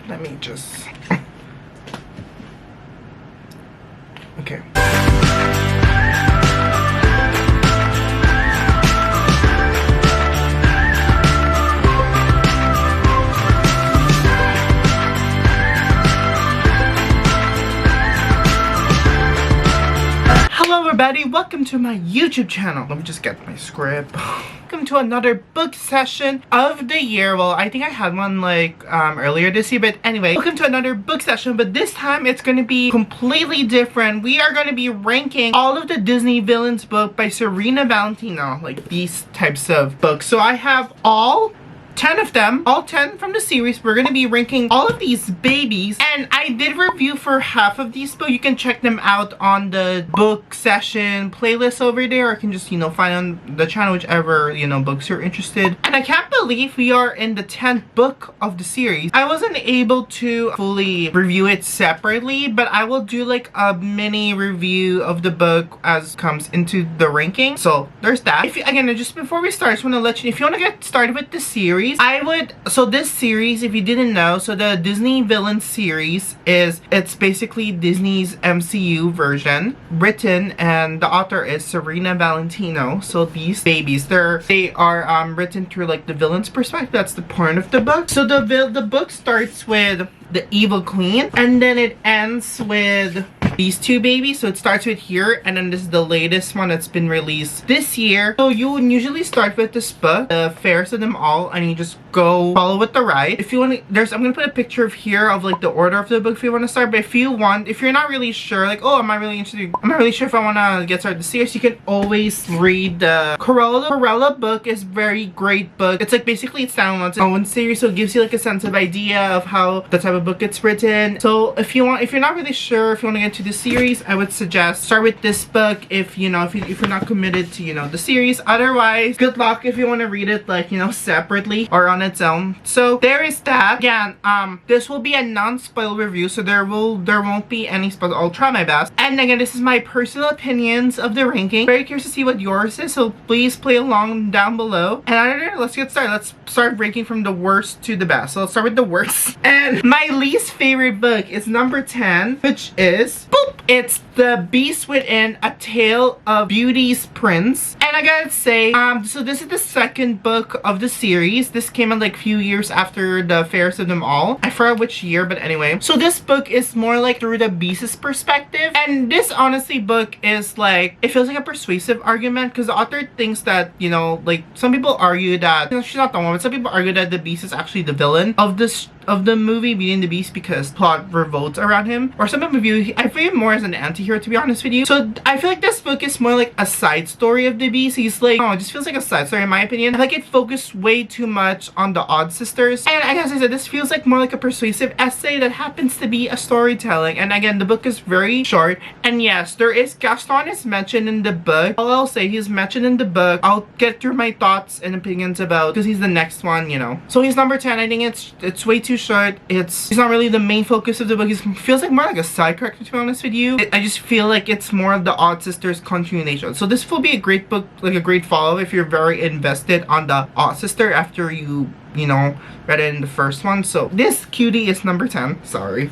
Let me just... Okay. Hello everybody, welcome to my YouTube channel. Let me just get my script. Welcome to another book session of the year. Well, I think I had one like earlier this year, but anyway, welcome to another book session, but this time it's going to be completely different. We are going to be ranking all of the Disneyvillains book by Serena Valentino, like these types of books. So I have all 10 of them, all 10 from the series. We're going to be ranking all of these babies, and I did review for half of these books. You can check them out on the book session playlist over there, or you can just, you know, find on the channel whichever, you know, books you're interested. And I can't believe we are in the 10th book of the series. I wasn't able to fully review it separately, but I will do like a mini review of the book as comes into the ranking. So there's that. If you, again, just before we start, I just want to let you, if you want to get started with the series, so this series, if you didn't know, so the Disneyvillains series it's basically Disney's MCU version, written, and the author is Serena Valentino. So these babies, they are written through like the villain's perspective. That's the point of the book. So the book starts with the evil queen, and then it ends with these two babies. So it starts with here, and then this is the latest one that's been released this year. So you would usually start with this book, the fairest of them all, and you just go follow with the ride. If you want to, I'm gonna put a picture of here of like the order of the book if you want to start. But if you're not really sure, like, oh, I'm not really sure if I want to get started the series, you can always read the Corella book. Is very great book. It's like basically it's down on its own series, so it gives you like a sense of idea of how the type of book it's written. So if you're not really sure if you want to get into the series, I would suggest start with this book if you're not committed to, you know, the series. Otherwise, good luck if you want to read it like, you know, separately or on its own. So there is that. Again, this will be a non-spoil review, so there won't be any spoil. I'll try my best. And again, this is my personal opinions of the ranking. Very curious to see what yours is, so please play along down below. And I don't know, let's get started. Let's start ranking from the worst to the best. So let's start with the worst. And my least favorite book is number 10, which is boop, it's The Beast Within: A Tale of Beauty's Prince. And I gotta say, so this is the second book of the series. This came out like a few years after the fairest of them all. I forgot which year, but anyway. So this book is more like through the Beast's perspective. And this honestly book is like, it feels like a persuasive argument, because the author thinks that, you know, like some people argue that, you know, she's not the one, but some people argue that the Beast is actually the villain of the movie Beauty and the Beast because plot revolves around him. Or some people view, I feel him more as an anti-hero, to be honest with you. So I feel like this book is more like a side story of the Beast. He's like, oh, it just feels like a side story in my opinion. I feel like it focused way too much on the odd sisters. And as I said, this feels like more like a persuasive essay that happens to be a storytelling. And again, the book is very short. And yes, Gaston is mentioned in the book. All I'll say, he's mentioned in the book. I'll get through my thoughts and opinions about, because he's the next one, you know. So he's number 10. I think it's way too short. He's not really the main focus of the book. He feels like more like a side character, to be honest with you. I just feel like it's more of the Odd Sisters continuation. So this will be a great book, like a great follow if you're very invested on the Odd Sister after you know, read it in the first one. So this cutie is number 10. Sorry,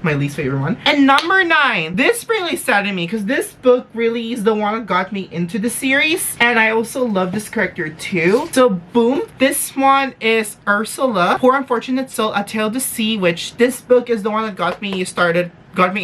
my least favorite one. And number 9, this really saddened me because this book really is the one that got me into the series, and I also love this character too. So boom, this one is Ursula, Poor Unfortunate Soul: A Tale to See, which this book is the one that got me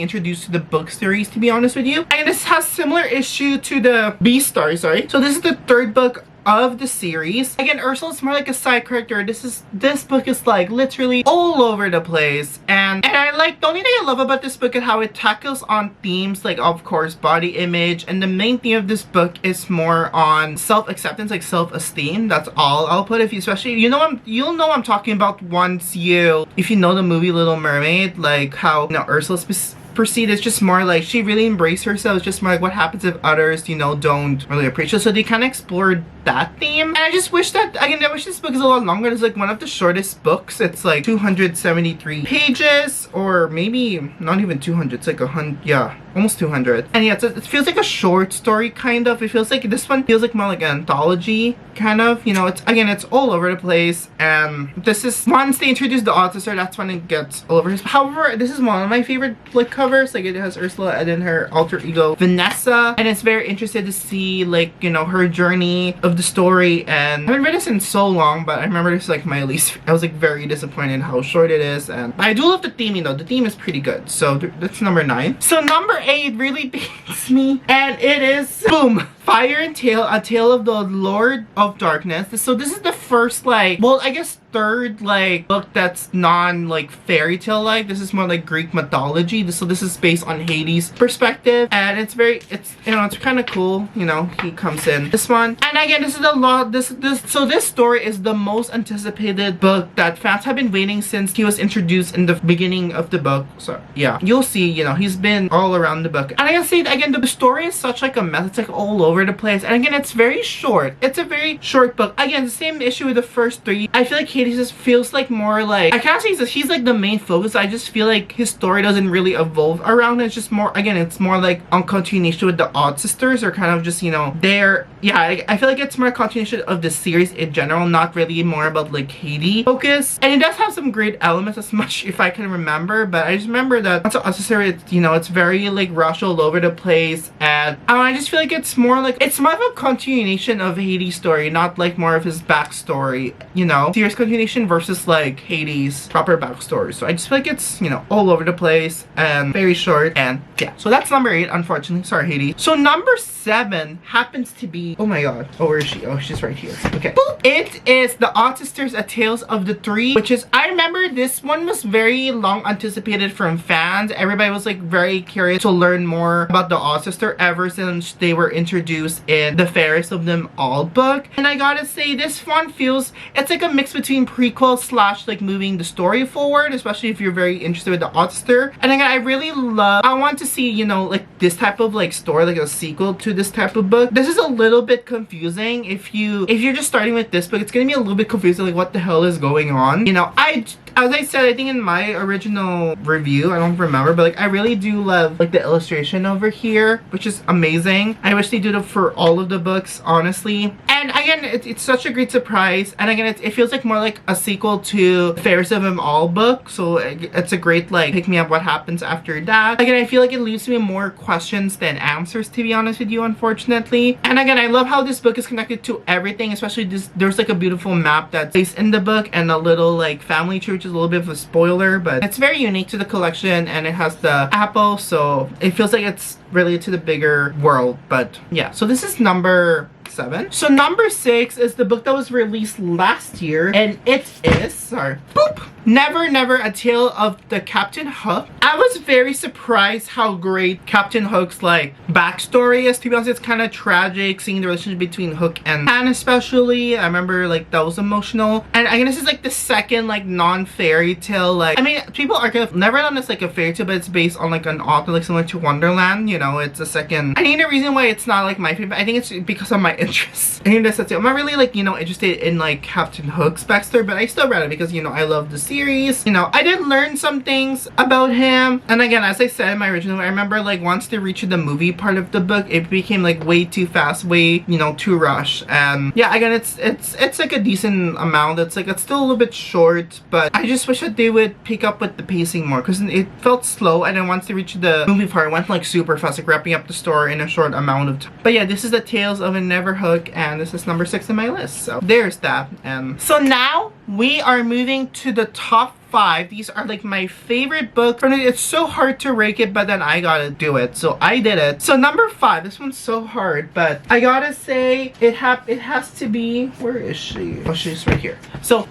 introduced to the book series, to be honest with you. And this has similar issue to the Beast story, sorry. So this is the third book of the series. Again, Ursula's more like a side character. This book is like literally all over the place, and I like, the only thing I love about this book is how it tackles on themes like, of course, body image, and the main theme of this book is more on self-acceptance, like self-esteem. That's all I'll put. If you, especially, you'll know I'm talking about if you know the movie Little Mermaid, like how, you know, Ursula's perceived. It's just more like she really embraced herself. It's just more like what happens if others, you know, don't really appreciate. So they kind of explored that theme, and I just wish that, again, I wish this book is a lot longer. It's like one of the shortest books. It's like 273 pages, or maybe not even 200. It's like 100, yeah, almost 200. And yeah, it feels like a short story kind of. It feels like this one feels like more like an anthology kind of. You know, it's all over the place. And this is once they introduce the author, that's when it gets all over. However, this is one of my favorite like covers. Like it has Ursula and then her alter ego Vanessa, and it's very interesting to see like, you know, her journey of the story. And I haven't read this in so long, but I remember this like my least. I was like very disappointed in how short it is, and I do love the theme. You know, the theme is pretty good. So that's number 9. So number 8 really beats me, and it is boom, Fire and Tale, A Tale of the Lord of Darkness. So this is the first like, well, I guess third like book that's non like fairy tale like. This is more like Greek mythology. So this is based on Hades' perspective, and it's you know, it's kind of cool. You know, he comes in this one, and again, this is a lot. So this story is the most anticipated book that fans have been waiting since he was introduced in the beginning of the book. So yeah, you'll see. You know, he's been all around the book, and I gotta say again, the story is such like a mess. It's like all over the place, and again, it's very short. It's a very short book. Again, the same issue with the first 3. I feel like Hades just feels like more like, I can't say he's like the main focus. I just feel like his story doesn't really evolve around it. It's just more, again, it's more like on continuation with the Odd Sisters, or kind of just, you know, they're, yeah, I feel like it's more a continuation of the series in general, not really more about like Hades focus. And it does have some great elements, as much if I can remember, but I just remember that once Odd Sister, it's, you know, it's very like rushed all over the place, and I just feel like it's more like, it's more of a continuation of Hades' story, not like more of his backstory, you know, series continuation versus like Hades' proper backstory. So I just feel like it's, you know, all over the place and very short, and yeah. So that's number 8, unfortunately. Sorry, Hades. So number 7 happens to be, oh my god, oh, where is she? Oh, she's right here. Okay. Boop. It is The Odd Sisters, A Tales of the Three, which is, I remember this one was very long anticipated from fans. Everybody was like very curious to learn more about the Odd Sister ever since they were introduced in the Fairest of Them All book. And I gotta say, this one feels, it's like a mix between prequel slash like moving the story forward, especially if you're very interested with the Odd Sister. And again, I really love, I want to see, you know, like this type of like story, like a sequel to this type of book. This is a little bit confusing. If you're just starting with this book, it's gonna be a little bit confusing, like what the hell is going on. You know, as I said, I think in my original review, I don't remember, but like I really do love like the illustration over here, which is amazing. I wish they did it for all of the books, honestly. And again, it's such a great surprise. And again, it feels like more like a sequel to Fairest of Them All book. So it's a great like pick me up what happens after that. Again, I feel like it leaves me more questions than answers, to be honest with you, unfortunately. And again, I love how this book is connected to everything, especially there's like a beautiful map that's placed in the book, and a little like family tree, which is a little bit of a spoiler, but it's very unique to the collection, and it has the apple, so it feels like it's related to the bigger world. But yeah, so this is number 7. So number 6 is the book that was released last year, and it is, sorry, boop, Never Never, A Tale of the Captain Hook. I was very surprised how great Captain Hook's like backstory is. To be honest, it's kind of tragic seeing the relationship between Hook and Han, especially. I remember like that was emotional. And I guess this is like the second like non-fairy tale, like, I mean, people are kind of never done this like a fairy tale, but it's based on like an author like similar to Wonderland. You know, it's a second. I think the reason why it's not like my favorite, I think it's because of my interests. I think that's it. I'm not really like, you know, interested in like Captain Hook's backstory, but I still read it because, you know, I love the series. You know, I did learn some things about him. And again, as I said in my original, I remember like once they reached the movie part of the book, it became like way too fast, way, you know, too rushed. And yeah, again, it's like a decent amount. It's still a little bit short, but I just wish that they would pick up with the pacing more, because it felt slow. And then once they reached the movie part, it went like super fast, like wrapping up the story in a short amount of time. But yeah, this is the Tales of a Never Hook, and this is number 6 in my list. So there's that. And so now we are moving to the top 5. These are like my favorite book. It's so hard to rank it, but then I gotta do it, so I did it. So number 5, this one's so hard, but I gotta say it has to be, where is she? Oh, she's right here. So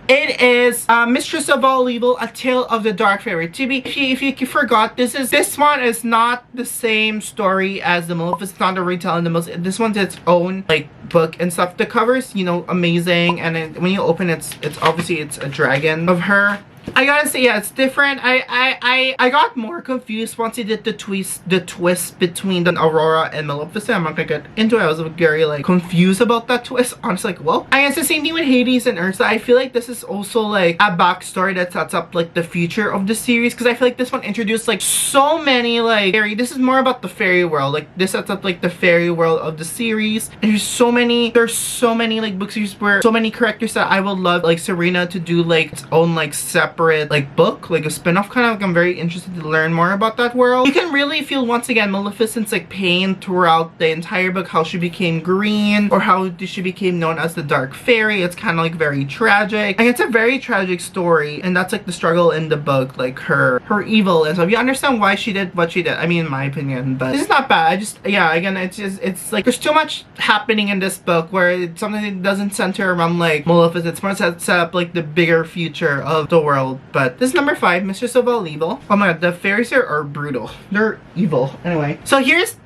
it is Mistress of All Evil, A Tale of the Dark Fairy. If you forgot, this one is not the same story as the Maleficent. It's not a retelling. This one's its own like book and stuff. The cover's, you know, amazing, and then when you open it's obviously it's a dragon of her. I gotta say, yeah, it's different. I got more confused once he did the twist between the Aurora and Maleficent. I'm not gonna get into it. I was very like confused about that twist. Honestly, like, well, I guess the same thing with Hades and Ursa. I feel like this is also like a backstory that sets up like the future of the series, because I feel like this one introduced like so many like this is more about the fairy world. Like this sets up like the fairy world of the series, and there's so many like book series where so many characters that I would love like Serena to do like its own like separate like book, like a spin-off kind of. Like, I'm very interested to learn more about that world. You can really feel once again Maleficent's like pain throughout the entire book, how she became green or how she became known as the Dark Fairy. It's kind of like very tragic, and it's a very tragic story, and that's like the struggle in the book, like her evil and stuff. You understand why she did what she did, I mean, in my opinion. But this is not bad. I just, yeah, again, it's like there's too much happening in this book where it's something that doesn't center around like Maleficent. It's more set up like the bigger future of the world. But this is number 5, Mistress of All Evil. Oh my god, the fairies here are brutal. They're evil. Anyway, so here's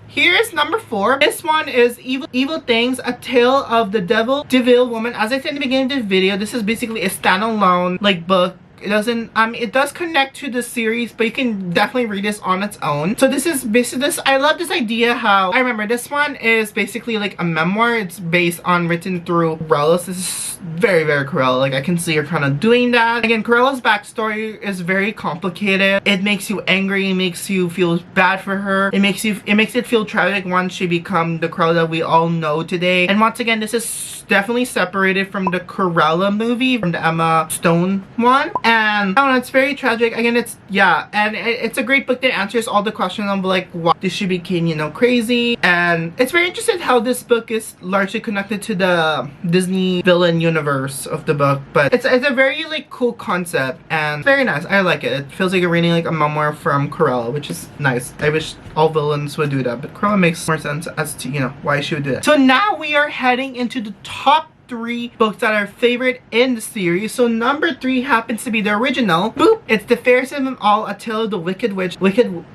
here's number 4. This one is Evil Things, A Tale of the Devil Woman. As I said in the beginning of the video, this is basically a standalone like book. It doesn't, it does connect to the series, but you can definitely read this on its own. So this is basically I love this idea how, I remember this one is basically like a memoir. It's written through Cruella's. This is very, very Cruella. Like I can see her kind of doing that. Again, Cruella's backstory is very complicated. It makes you angry, it makes you feel bad for her. It makes it feel tragic once she becomes the Cruella that we all know today. And once again, this is definitely separated from the Cruella movie, from the Emma Stone one. And I don't know, it's very tragic. Again, it's, yeah, and it's a great book that answers all the questions of like why did she became, you know, crazy. And it's very interesting how this book is largely connected to the Disney villain universe of the book. But it's a very like cool concept and very nice. I like it. It feels like you're reading like a memoir from Cruella, which is nice. I wish all villains would do that, but Cruella makes more sense as to, you know, why she would do that. So now we are heading into the top 3 books that are favorite in the series. So number 3 happens to be the original. Boop! It's The Fairest of Them All, A Tale of the Wicked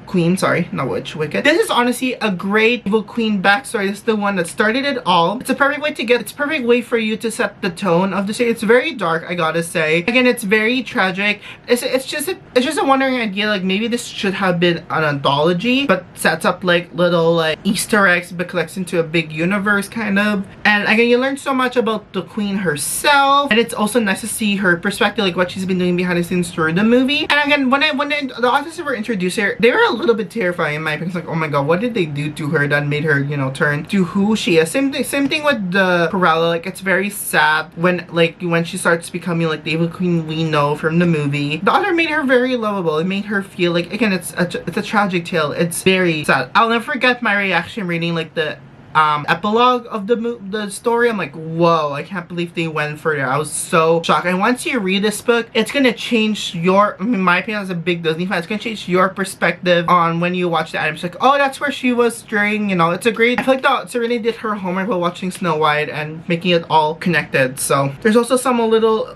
Queen. Sorry, not witch, wicked. This is honestly a great evil queen backstory. This is the one that started it all. It's a perfect way it's a perfect way for you to set the tone of the series. It's very dark, I gotta say. Again, it's very tragic. It's just a wondering idea, like maybe this should have been an anthology, but sets up like little like Easter eggs, but collects into a big universe kind of. And again, you learn so much about the queen herself, and it's also nice to see her perspective, like what she's been doing behind the scenes through the movie. And again, when the authors were introduced here, they were a little bit terrifying in my opinion. It's like, oh my god, what did they do to her that made her, you know, turn to who she is? Same thing with the Cruella. Like it's very sad when she starts becoming like the evil queen we know from the movie. The author made her very lovable. It made her feel like, again, it's a tragic tale. It's very sad. I'll never forget my reaction reading like the epilogue of the story. I'm like, whoa, I can't believe they went for it. I was so shocked. And once you read this book, it's gonna change your, in my opinion as a big Disney fan, it's gonna change your perspective on when you watch the anime. It's like, oh, that's where she was during, you know, it's a great, I feel like Serena did her homework while watching Snow White and making it all connected. So there's also some little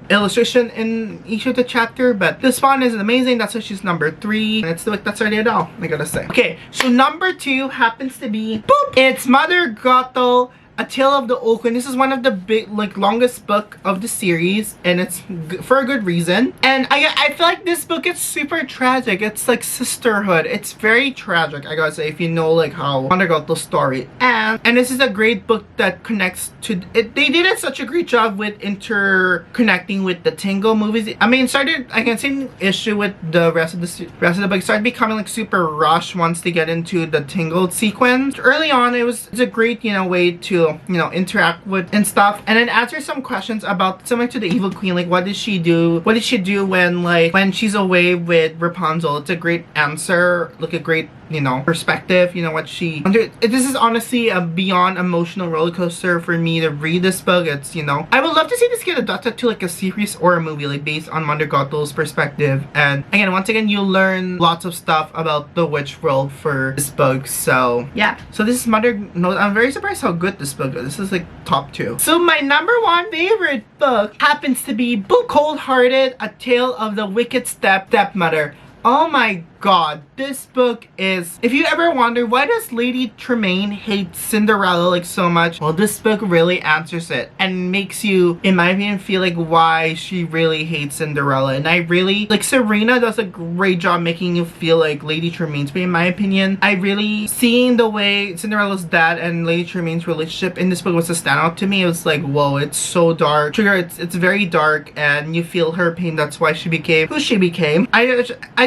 illustration in each of the chapter, but this one is amazing. That's why she's number 3, and it's the book that started it all, I gotta say. Okay, so number 2 happens to be, boop, it's Mother Gothel, A Tale of the Oak Queen. This is one of the big, like, longest book of the series, and it's for a good reason. And I feel like this book is super tragic. It's like sisterhood. It's very tragic, I gotta say, if you know like how Mother Gothel's story. And this is a great book that connects to it. They did such a great job with interconnecting with the Tingle movies. I mean, I can see an issue with the rest of the book. Started becoming like super rushed once they get into the Tingle sequence. Early on, it's a great, you know, way to, you know, interact with and stuff, and then answer some questions about, similar to the evil queen, like what did she do when she's away with Rapunzel. It's a great answer, like a great, you know, perspective, you know, what she this is honestly a beyond emotional roller coaster for me to read this book. It's, you know, I would love to see this get adapted to like a series or a movie, like based on Mother Gothel's perspective. And again, once again, you learn lots of stuff about the witch world for this book. So yeah, so this is I'm very surprised how good this book is. This is like top 2. So my number 1 favorite book happens to be Cold Hearted, A Tale of the Wicked Stepmother. Oh my god, this book is, if you ever wonder why does Lady Tremaine hate Cinderella like so much, well, this book really answers it and makes you, in my opinion, feel like why she really hates Cinderella. And I really, like, Serena does a great job making you feel like Lady Tremaine's, but in my opinion, I really, seeing the way Cinderella's dad and Lady Tremaine's relationship in this book was a standout to me. It was like, whoa, it's so dark. Trigger, it's very dark and you feel her pain. That's why she became who she became. I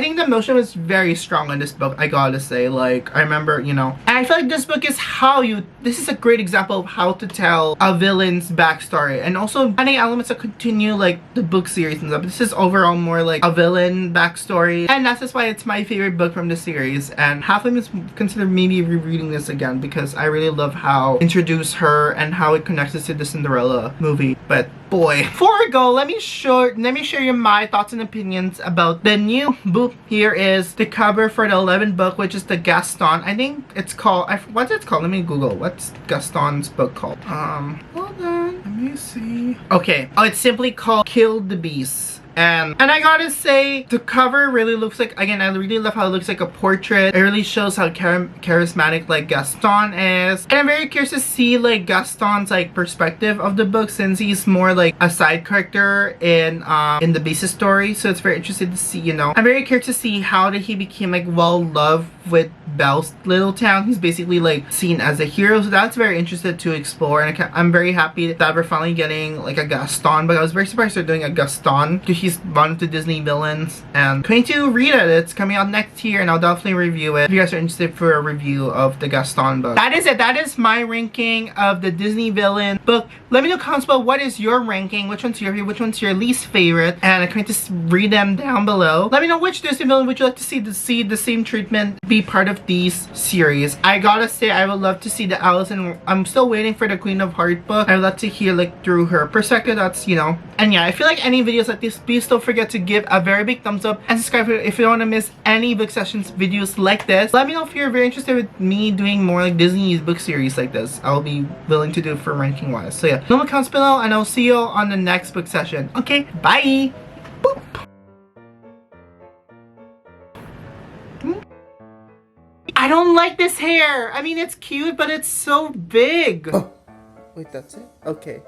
think the emotion was very strong in this book, I gotta say. Like, I remember, you know, and I feel like this book is how you, this is a great example of how to tell a villain's backstory, and also adding elements that continue like the book series and stuff. This is overall more like a villain backstory, and that's just why it's my favorite book from the series, and half of me is consider maybe rereading this again because I really love how it introduced her and how it connects us to the Cinderella movie. But boy, before I go, let me share you my thoughts and opinions about the new book. Here is the cover for the 11th book, which is the Gaston. I think it's called, what's it called? Let me Google. What's Gaston's book called? Hold on. Let me see. Okay. Oh, it's simply called Kill the Beast. And I gotta say, the cover really looks like, again, I really love how it looks like a portrait. It really shows how charismatic like Gaston is. And I'm very curious to see like Gaston's like perspective of the book, since he's more like a side character in the Beast's story. So it's very interesting to see, you know. I'm very curious to see how did he become like well loved with Belle's little town. He's basically like seen as a hero. So that's very interesting to explore. And I'm very happy that we're finally getting like a Gaston, but I was very surprised they're doing a Gaston because he's one of the Disneyvillains. And going to read it. It's coming out next year and I'll definitely review it if you guys are interested for a review of the Gaston book. That is it. That is my ranking of the Disneyvillain book. Let me know in the comments below what is your ranking, which one's your favorite, which one's your least favorite, and I'm going to read them down below. Let me know which Disneyvillain would you like to see the same treatment be part of these series. I gotta say, I would love to see the Alice, and I'm still waiting for the Queen of Heart book. I would love to hear like through her perspective. That's, you know, and yeah, I feel like any videos like this, please don't forget to give a very big thumbs up and subscribe if you don't want to miss any book sessions videos like this. Let me know if you're very interested with me doing more like Disney's book series like this. I'll be willing to do it for ranking wise. So yeah, no comments below and I'll see you on the next book session. Okay, bye. Boop. I don't like this hair. I mean, it's cute, but it's so big. Oh, wait, that's it? Okay.